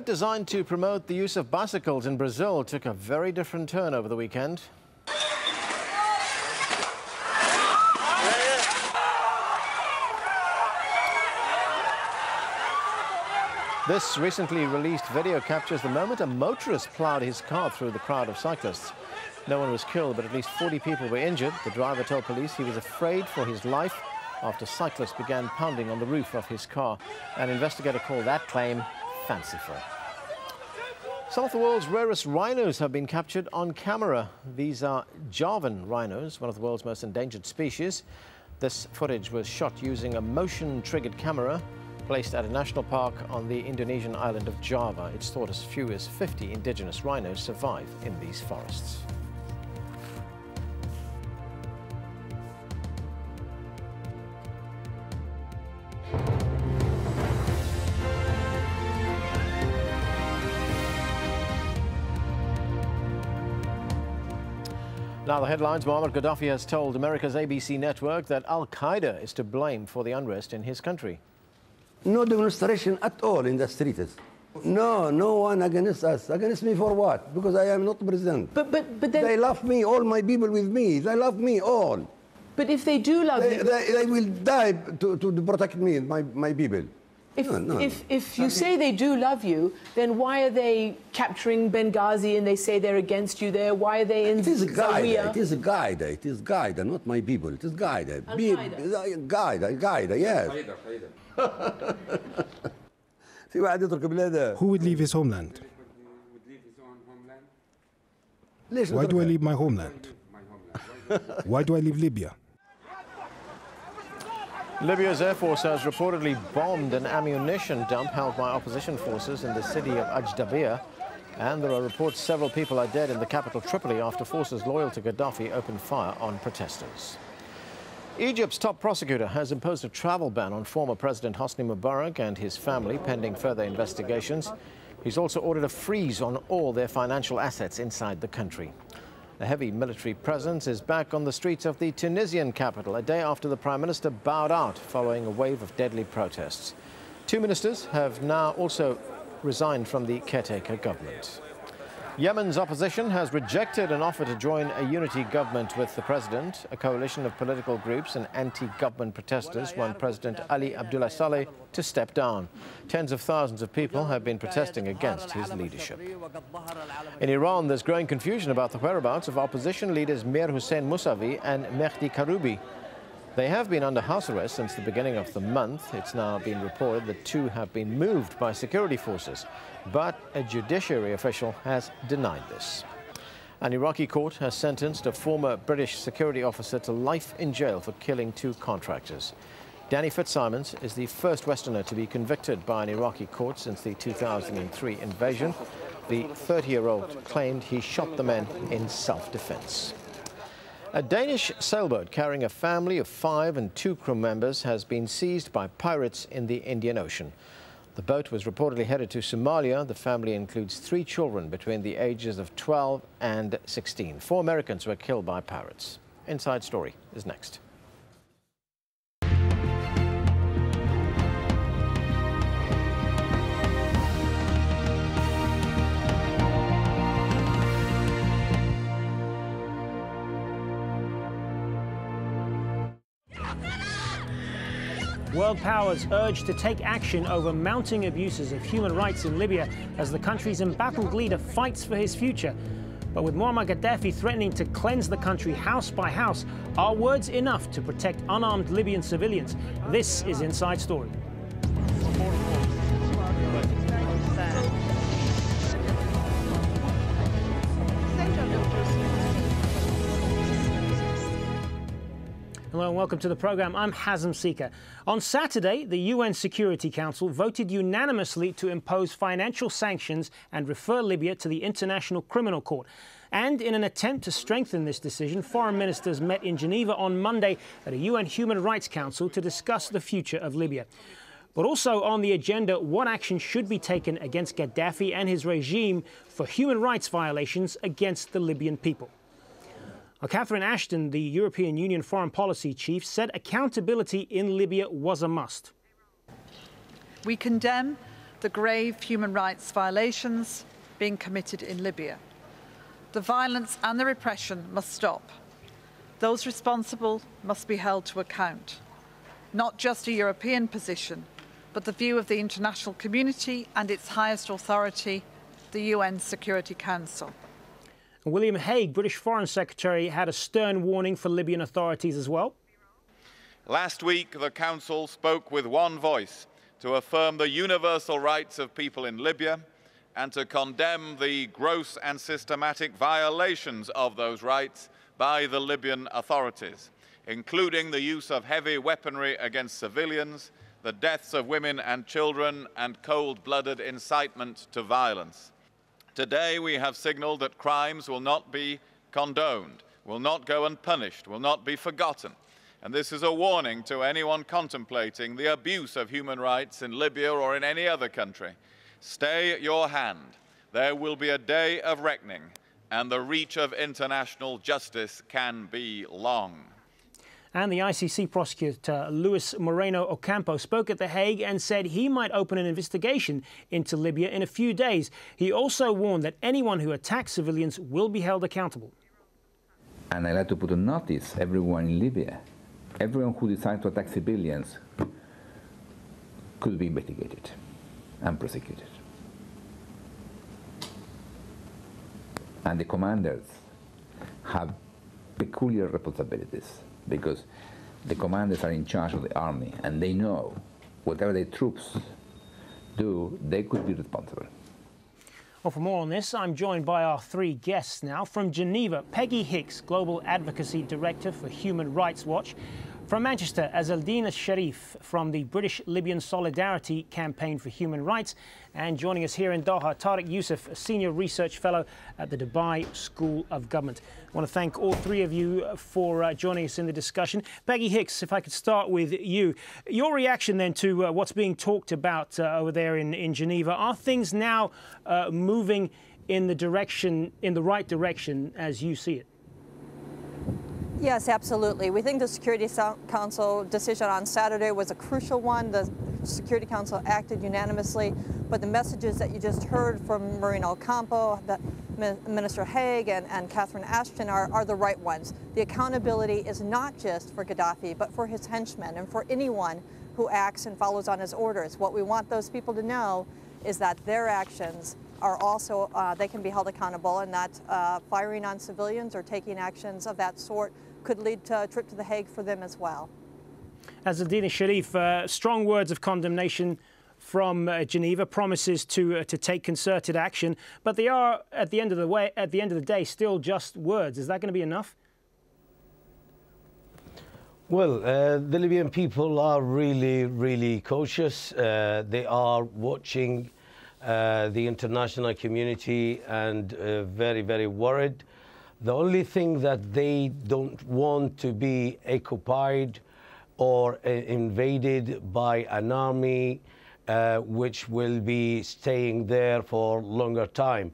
Designed to promote the use of bicycles in Brazil took a very different turn over the weekend. This recently released video captures the moment a motorist plowed his car through the crowd of cyclists. No one was killed, but at least 40 people were injured. The driver told police he was afraid for his life after cyclists began pounding on the roof of his car. An investigator called that claim fanciful. Some of the world's rarest rhinos have been captured on camera. These are Javan rhinos, one of the world's most endangered species. This footage was shot using a motion-triggered camera placed at a national park on the Indonesian island of Java. It's thought as few as 50 indigenous rhinos survive in these forests. Now the headlines. Muammar Gaddafi has told America's ABC network that Al-Qaeda is to blame for the unrest in his country. No demonstration at all in the streets. No one against us. Against me for what? Because I am not president. But then they love me, all my people with me. They love me all. But if they do love you... They will die to protect me, my people. If you say they do love you, then why are they capturing Benghazi and they say they're against you there? Why are they in Zawiya? It is a guide. It is guide, not my people. It is guide. Guide, yes. Who would leave his homeland? Why do I leave my homeland? Why do I leave Libya? Libya's Air Force has reportedly bombed an ammunition dump held by opposition forces in the city of AlJazeera, and there are reports several people are dead in the capital Tripoli after forces loyal to Gaddafi opened fire on protesters. Egypt's top prosecutor has imposed a travel ban on former President Hosni Mubarak and his family pending further investigations. He's also ordered a freeze on all their financial assets inside the country. A heavy military presence is back on the streets of the Tunisian capital a day after the Prime Minister bowed out following a wave of deadly protests. Two ministers have now also resigned from the caretaker government. Yemen's opposition has rejected an offer to join a unity government with the president. A coalition of political groups and anti-government protesters want President Ali Abdullah Saleh to step down. Tens of thousands of people have been protesting against his leadership. In Iran, there's growing confusion about the whereabouts of opposition leaders Mir Hossein Mousavi and Mehdi Karoubi. They have been under house arrest since the beginning of the month. It's now been reported that two have been moved by security forces, but a judiciary official has denied this. An Iraqi court has sentenced a former British security officer to life in jail for killing two contractors. Danny Fitzsimons is the first Westerner to be convicted by an Iraqi court since the 2003 invasion. The 30-year-old claimed he shot the men in self-defense. A Danish sailboat carrying a family of 5 and 2 crew members has been seized by pirates in the Indian Ocean. The boat was reportedly headed to Somalia. The family includes 3 children between the ages of 12 and 16. 4 Americans were killed by pirates. Inside Story is next. World powers urged to take action over mounting abuses of human rights in Libya as the country's embattled leader fights for his future. But with Muammar Gaddafi threatening to cleanse the country house by house, are words enough to protect unarmed Libyan civilians? This is Inside Story. Hello and welcome to the program. I'm Hazem Sika. On Saturday, the UN Security Council voted unanimously to impose financial sanctions and refer Libya to the International Criminal Court. And in an attempt to strengthen this decision, foreign ministers met in Geneva on Monday at a UN Human Rights Council to discuss the future of Libya. But also on the agenda, what action should be taken against Gaddafi and his regime for human rights violations against the Libyan people. Catherine Ashton, the European Union Foreign Policy Chief, said accountability in Libya was a must. We condemn the grave human rights violations being committed in Libya. The violence and the repression must stop. Those responsible must be held to account. Not just a European position, but the view of the international community and its highest authority, the UN Security Council. William Hague, British Foreign Secretary, had a stern warning for Libyan authorities as well. Last week, the Council spoke with one voice to affirm the universal rights of people in Libya and to condemn the gross and systematic violations of those rights by the Libyan authorities, including the use of heavy weaponry against civilians, the deaths of women and children, and cold-blooded incitement to violence. Today, we have signaled that crimes will not be condoned, will not go unpunished, will not be forgotten. And this is a warning to anyone contemplating the abuse of human rights in Libya or in any other country. Stay your hand. There will be a day of reckoning, and the reach of international justice can be long. And the ICC prosecutor, Luis Moreno Ocampo, spoke at The Hague and said he might open an investigation into Libya in a few days. He also warned that anyone who attacks civilians will be held accountable. And I'd like to put on notice everyone in Libya. Everyone who decides to attack civilians could be investigated and prosecuted. And the commanders have peculiar responsibilities because the commanders are in charge of the army and they know whatever the troops do, they could be responsible. Well, for more on this, I'm joined by our three guests now. From Geneva, Peggy Hicks, Global Advocacy Director for Human Rights Watch. From Manchester, Azaldina Sharif from the British Libyan Solidarity Campaign for Human Rights. And joining us here in Doha, Tariq Youssef, a Senior Research Fellow at the Dubai School of Government. I want to thank all three of you for joining us in the discussion. Peggy Hicks, if I could start with you. Your reaction then to what's being talked about over there in Geneva. Are things now moving in the right direction as you see it? Yes, absolutely. We think the Security Council decision on Saturday was a crucial one. The Security Council acted unanimously, but the messages that you just heard from Moreno Ocampo, Minister Hague, and Catherine Ashton are the right ones. The accountability is not just for Gaddafi, but for his henchmen and for anyone who acts and follows on his orders. What we want those people to know is that their actions are also, they can be held accountable, and that firing on civilians or taking actions of that sort could lead to a trip to The Hague for them as well. Azaldina Sharif, strong words of condemnation from Geneva, promises to take concerted action, but they are at the end of the day still just words. Is that going to be enough? Well, the Libyan people are really cautious. They are watching the international community and very worried. The only thing that they don't want to be occupied or invaded by an army which will be staying there for longer time.